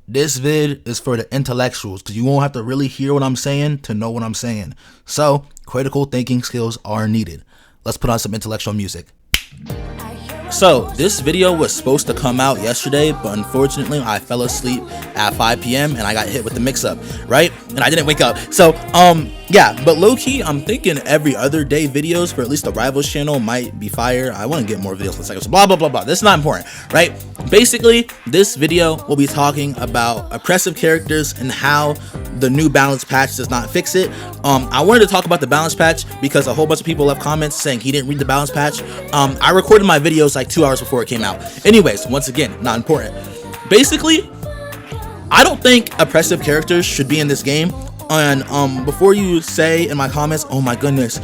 This vid is for the intellectuals because you won't have to really hear what I'm saying to know what I'm saying. So, critical thinking skills are needed. Let's put on some intellectual music. So, this video was supposed to come out yesterday, but unfortunately, I fell asleep at 5 p.m. and I got hit with the mix-up, right? And I didn't wake up. So, yeah, but low-key, I'm thinking every other day videos for at least the Rivals channel might be fire. I want to get more videos in a second, so blah, blah, blah, blah. This is not important, right? Basically, this video will be talking about oppressive characters and how the new balance patch does not fix it. I wanted to talk about the balance patch because a whole bunch of people left comments saying he didn't read the balance patch. I recorded my videos like 2 hours before it came out. Anyways, once again, not important. Basically, I don't think oppressive characters should be in this game. And before you say in my comments, oh my goodness,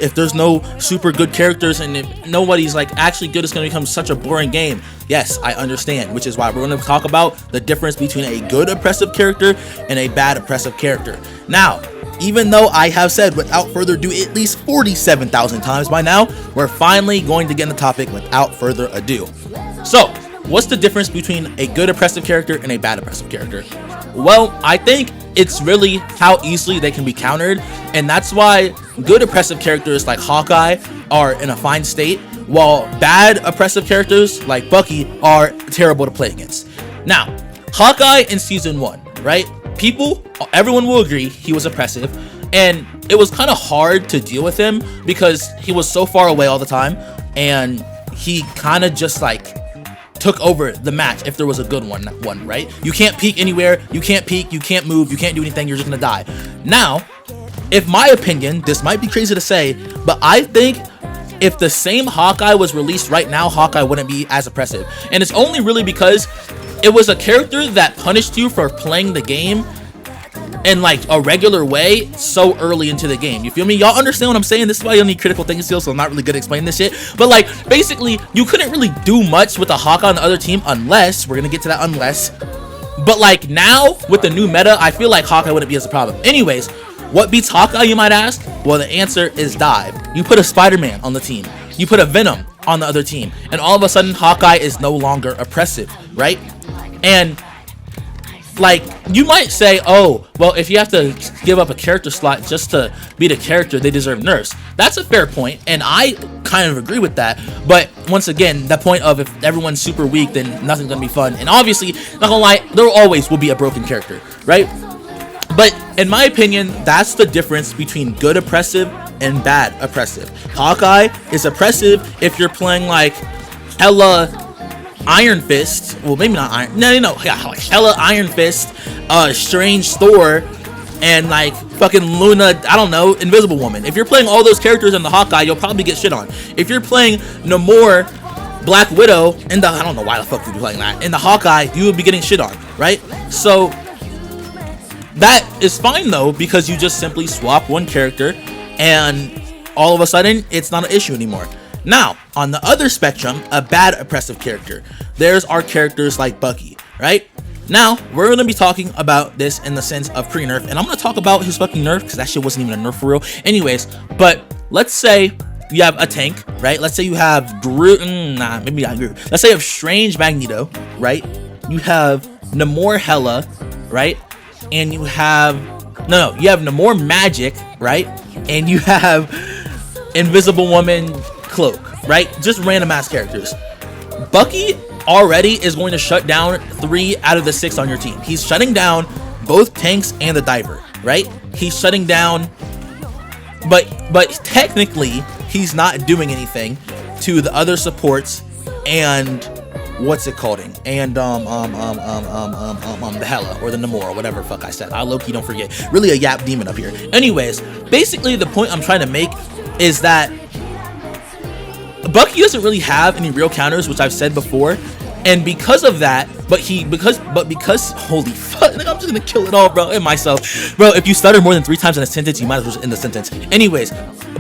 if there's no super good characters and if nobody's like actually good, it's going to become such a boring game. Yes, I understand, which is why we're going to talk about the difference between a good oppressive character and a bad oppressive character. Now, even though I have said without further ado at least 47,000 times by now, we're finally going to get in the topic without further ado. So, what's the difference between a good oppressive character and a bad oppressive character? Well, I think it's really how easily they can be countered, and that's why good oppressive characters like Hawkeye are in a fine state, while bad oppressive characters like Bucky are terrible to play against. Now, Hawkeye in season 1, right? Everyone will agree he was oppressive, and it was kind of hard to deal with him because he was so far away all the time, and he kind of just like took over the match if there was a good one, right? You can't peek anywhere, you can't peek, you can't move, you can't do anything, you're just gonna die. Now, if my opinion, this might be crazy to say, but I think if the same Hawkeye was released right now, Hawkeye wouldn't be as oppressive. And it's only really because it was a character that punished you for playing the game in like a regular way so early into the game. You feel me? Y'all understand what I'm saying? This is why you need critical thinking skills, so I'm not really good at explaining this shit. But like, basically, you couldn't really do much with a Hawkeye on the other team unless, we're gonna get to that unless. But like now, with the new meta, I feel like Hawkeye wouldn't be as a problem. Anyways, what beats Hawkeye, you might ask? Well, the answer is dive. You put a Spider-Man on the team. You put a Venom on the other team. And all of a sudden, Hawkeye is no longer oppressive, right? And like, you might say, oh, well, if you have to give up a character slot just to beat a character, they deserve nerfs. That's a fair point, and I kind of agree with that. But once again, the point of if everyone's super weak, then nothing's gonna be fun. And obviously, not gonna lie, there always will be a broken character, right? But in my opinion, that's the difference between good oppressive and bad oppressive. Hawkeye is oppressive if you're playing like hella Iron Fist, well, maybe not Iron, no, yeah, like hella Iron Fist, Strange Thor, and like fucking Luna, I don't know, Invisible Woman. If you're playing all those characters in the Hawkeye, you'll probably get shit on. If you're playing Namor, Black Widow, in the, I don't know why the fuck you'd be playing that, in the Hawkeye, you would be getting shit on, right? So, that is fine though, because you just simply swap one character, and all of a sudden, it's not an issue anymore. Now, on the other spectrum, a bad oppressive character, there's our characters like Bucky, right? Now, we're going to be talking about this in the sense of pre-nerf, and I'm going to talk about his fucking nerf, because that shit wasn't even a nerf for real. Anyways, but let's say you have a tank, right? Let's say you have Groot, maybe not Groot. Let's say you have Strange Magneto, right? You have Namor Hela, right? And you have, you have Namor Magik, right? And you have Invisible Woman Cloak, right? Just random ass characters. Bucky already is going to shut down 3 out of the 6 on your team. He's shutting down both tanks and the diver, right? He's shutting down, but technically he's not doing anything to the other supports and what's it called? And the Hela or the Namor or whatever fuck I said. I low-key don't forget. Really a yap demon up here. Anyways, basically the point I'm trying to make is that Bucky doesn't really have any real counters, which I've said before, and because of that, because holy fuck, I'm just gonna kill it all, bro, and myself, bro. If you stutter more than 3 times in a sentence, you might as well just end the sentence. Anyways,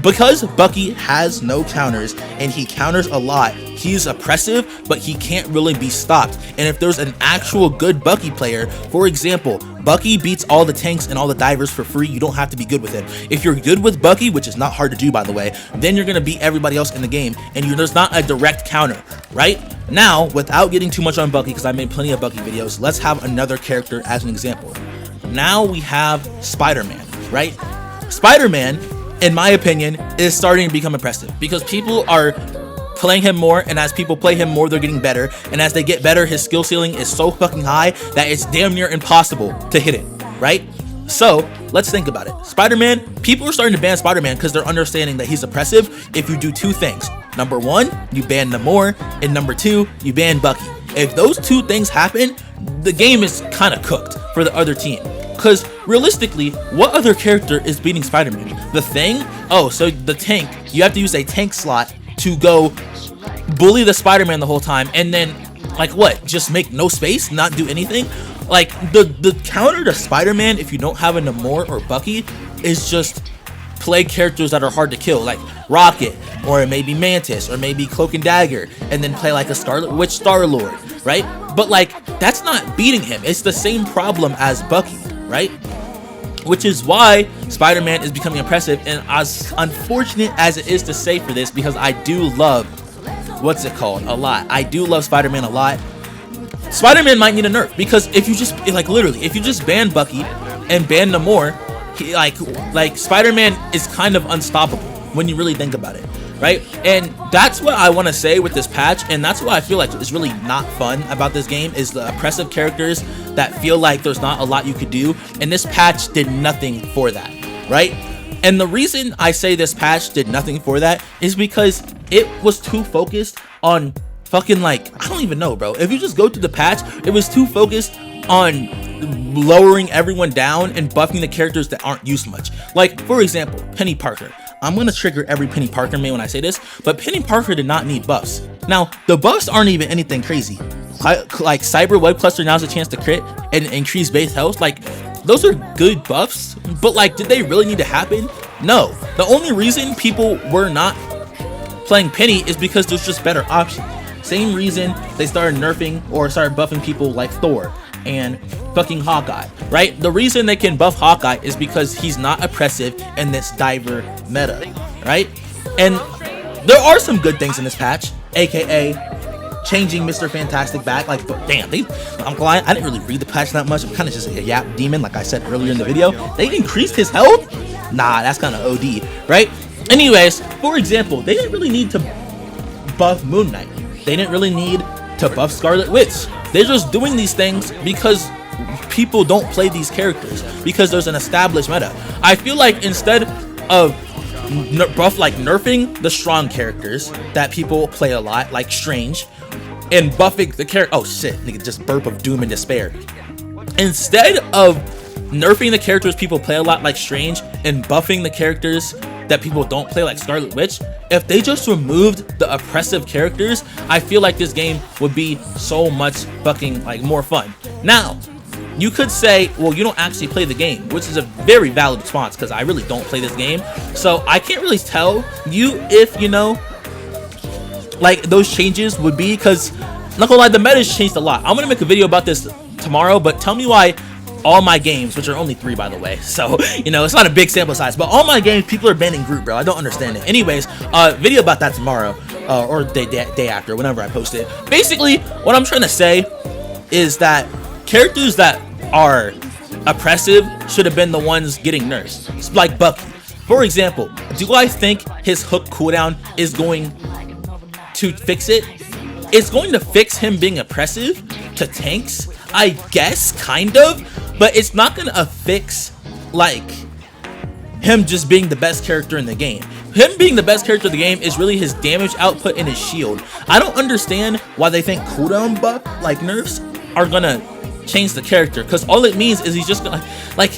because Bucky has no counters and he counters a lot, he's oppressive, but he can't really be stopped. And if there's an actual good Bucky player, for example, Bucky beats all the tanks and all the divers for free. You don't have to be good with him. If you're good with Bucky, which is not hard to do by the way, then you're gonna beat everybody else in the game, and there's not a direct counter, right? Now, without getting too much on Bucky, because I made plenty of Bucky videos, let's have another character as an example. Now we have Spider-Man, right? Spider-Man, in my opinion, is starting to become impressive because people are playing him more, and as people play him more, they're getting better, and as they get better, his skill ceiling is so fucking high that it's damn near impossible to hit it, right? So let's think about it. Spider-Man, people are starting to ban Spider-Man because they're understanding that he's oppressive if you do two things. Number one, you ban Namor, and number two, you ban Bucky. If those two things happen, the game is kind of cooked for the other team. Because realistically, what other character is beating Spider-Man? The Thing? Oh, so the tank, you have to use a tank slot to go bully the Spider-Man the whole time, and then like what, just make no space, not do anything? Like the counter to Spider-Man, if you don't have a Namor or Bucky, is just play characters that are hard to kill, like Rocket, or maybe Mantis, or maybe Cloak and Dagger, and then play like a Scarlet Witch Star-Lord, right? But like, that's not beating him. It's the same problem as Bucky, right? Which is why Spider-Man is becoming impressive, and as unfortunate as it is to say for this, because I do love, what's it called, a lot. I do love Spider-Man a lot. Spider-Man might need a nerf, because if you just, like literally, if you just ban Bucky and ban Namor, he, like Spider-Man is kind of unstoppable when you really think about it, right? And that's what I want to say with this patch, and that's what I feel like is really not fun about this game, is the oppressive characters that feel like there's not a lot you could do, and this patch did nothing for that, right? And the reason I say this patch did nothing for that is because it was too focused on fucking, like, I don't even know, bro. If you just go through the patch, it was too focused on lowering everyone down and buffing the characters that aren't used much. Like, for example, Penny Parker. I'm gonna trigger every Penny Parker man when I say this, but Penny Parker did not need buffs. Now, the buffs aren't even anything crazy. Like Cyber Web Cluster now has a chance to crit and increase base health. Like, those are good buffs, but like, did they really need to happen? No. The only reason people were not playing Penny is because there's just better options. Same reason they started nerfing or started buffing people like Thor and fucking Hawkeye, right? The reason they can buff Hawkeye is because he's not oppressive in this diver meta, right? And there are some good things in this patch, aka changing Mr. Fantastic back. Like, damn, I'm lying, I didn't really read the patch that much. I'm kind of just a yap demon, like I said earlier in the video. They increased his health? Nah, that's kind of OD, right? Anyways, for example, they didn't really need to buff Moon Knight. They didn't really need to buff Scarlet Witch. They're just doing these things because people don't play these characters, because there's an established meta. I feel like instead of nerfing the strong characters that people play a lot, like Strange, and buffing the character, oh shit, nigga, just burp of doom and despair. Instead of nerfing the characters people play a lot, like Strange, and buffing the characters that people don't play, like Scarlet Witch, if they just removed the oppressive characters, I feel like this game would be so much fucking like more fun. Now, you could say, well, you don't actually play the game, which is a very valid response, because I really don't play this game, so I can't really tell you if, you know, like those changes would be, because not gonna lie, the meta's changed a lot. I'm gonna make a video about this tomorrow, but tell me why all my games, which are only 3 by the way, so you know, it's not a big sample size, but all my games people are banning Groot, bro. I don't understand it. Anyways, video about that tomorrow, or day after, whenever I post it. Basically, what I'm trying to say is that characters that are oppressive should have been the ones getting nerfed. It's like Bucky, for example. Do I think his hook cooldown is going to fix it? It's going to fix him being oppressive to tanks, I guess, kind of, but it's not gonna fix like him just being the best character in the game. Him being the best character in the game is really his damage output and his shield. I don't understand why they think cooldown buff like nerfs are gonna change the character, because all it means is he's just gonna, like,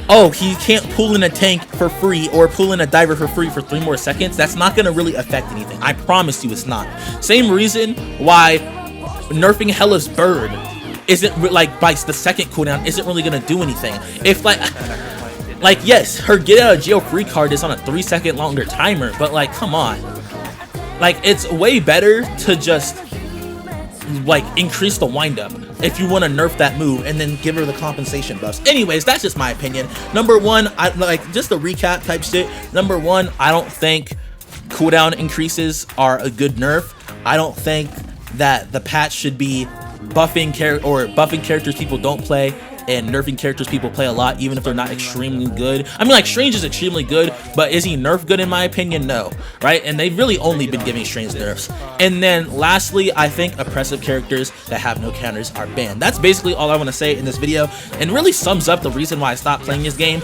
oh, he can't pull in a tank for free or pull in a diver for free for 3 more seconds. That's not gonna really affect anything. I promise you it's not. Same reason why nerfing Hela's bird isn't, like, by the second cooldown isn't really gonna do anything. If like yes, her get out of jail free card is on a 3-second longer timer, but like, come on, like, it's way better to just like increase the wind up. if you want to nerf that move and then give her the compensation buffs. Anyways, that's just my opinion. Number one, I like just the recap type shit. Number one, I don't think cooldown increases are a good nerf. I don't think that the patch should be buffing characters people don't play and nerfing characters people play a lot, even if they're not extremely good. I mean, like, Strange is extremely good, but is he nerf good in my opinion? No, right? And they've really only been giving Strange nerfs. And then lastly, I think oppressive characters that have no counters are banned. That's basically all I want to say in this video, and really sums up the reason why I stopped playing this game,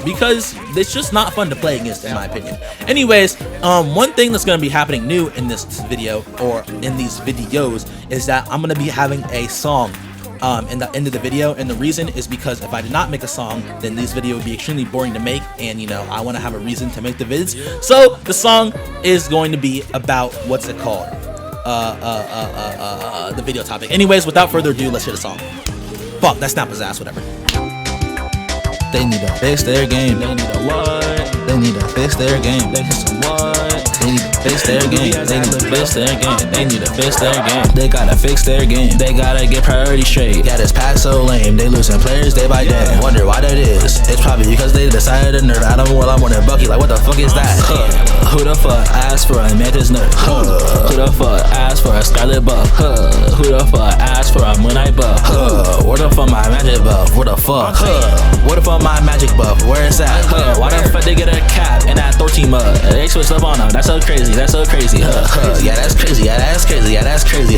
because it's just not fun to play against, in my opinion. Anyways, one thing that's going to be happening new in this video, or in these videos, is that I'm going to be having a song in the end of the video, and the reason is because if I did not make a song, then this video would be extremely boring to make, and you know, I want to have a reason to make the vids. So the song is going to be about, what's it called, the video topic. Anyways, without further ado, let's hear the song. Fuck, that snap his ass, whatever. They need to fix their game. They need to what? They need to fix their game. They need some what? They need to fix their game. They need to fix their game. They need to fix their game. They gotta fix their game. They gotta get priority straight. Yeah, this pack so lame. They losing players day by day. Wonder why that is. It's probably because they decided to nerf Adam while I'm on their Bucky. Like, what the fuck is that? Who the fuck asked for a Mantis nerf? Who the fuck asked for a Scarlet buff? Who the fuck asked for a Moon Knight buff? Where the fuck my magic buff? What the fuck? What the fuck my magic buff? Where is that? Why the fuck they get a cap in that 13 mud? They switched up on them. That's so crazy. That's so crazy. Yeah, that's crazy. Yeah, that's crazy. Yeah, that's crazy.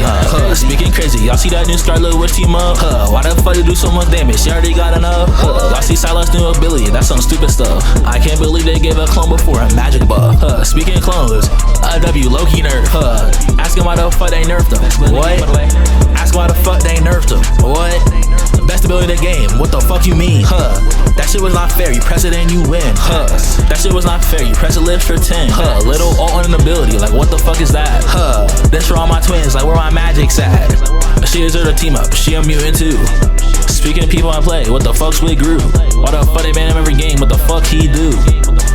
Speaking crazy, y'all see that new Scarlet Witch team up? Why the fuck they do so much damage? She already got enough. Y'all see Silas' new ability? That's some stupid stuff. I can't believe they gave a clone before a magic buff. Speaking clones, W Loki nerf. Asking why the fuck they nerfed him. What? Asking why the fuck they nerfed him. What? Best ability in the game. What the fuck you mean? That shit was not fair. You press it and you win. That shit was not fair. You press it lives for 10. Little ult on an ability. Like, what the fuck is that? This for all my twins. Like, where my Magik's at? She deserves a team up. She a mutant too. Speaking of people I play, what the fuck's with Groot? Why the fuck they ban him every game? What the fuck he do?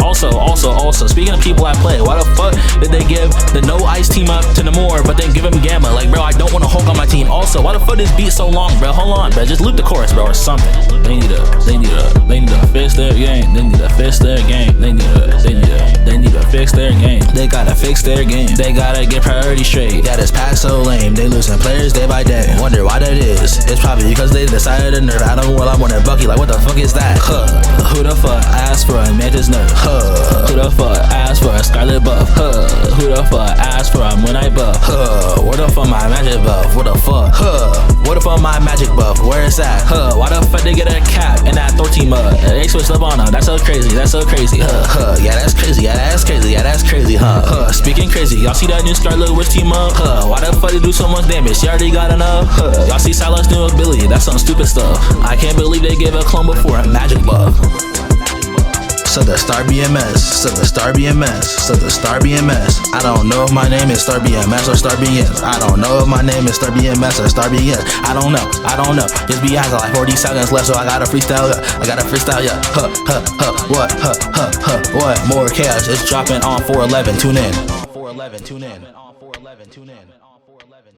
Also, speaking of people I play, why the fuck did they give the no ice team up to Namor, but then give him Gamma? Like, bro, I don't want to Hulk on my team. Also, why the fuck this beat so long, bro? Hold on, bro. Just loop the chorus, bro, or something. They need to fix their game. They need to fix their game. They need to fix their game. They gotta fix their game. They gotta get priority straight. Yeah, this pack so lame. They losing players day by day. Wonder why that is. It's probably because they decided to nerf Adam while I'm on their Bucky. Like, what the fuck is that? Who the fuck asked for a Mantis nerf? Who the fuck asked for a Scarlet buff? Who the fuck asked for a Moon Knight buff? Where the fuck my magic buff? What the fuck? What the fuck my magic buff? Where is that? Why the fuck they get a cap in that 13 mud? They switched up on them. That's so crazy. That's so crazy. Yeah, that's crazy. Yeah, that's crazy. Yeah, that's crazy. Speaking crazy, y'all see that new Scarlet Witch team up? Why the fuck they do so much damage? She already got enough. Y'all see Silas' new ability? That's some stupid stuff. I can't believe they gave a clone before a magic buff. So the Star BMS, so the Star BMS, so the Star BMS. I don't know if my name is Star BMS or Star BS. I don't know if my name is Star BMS or Star BS. I don't know. This beat has like 40 seconds left, so I gotta freestyle. Yeah. What? More chaos. It's dropping on 411. Tune in.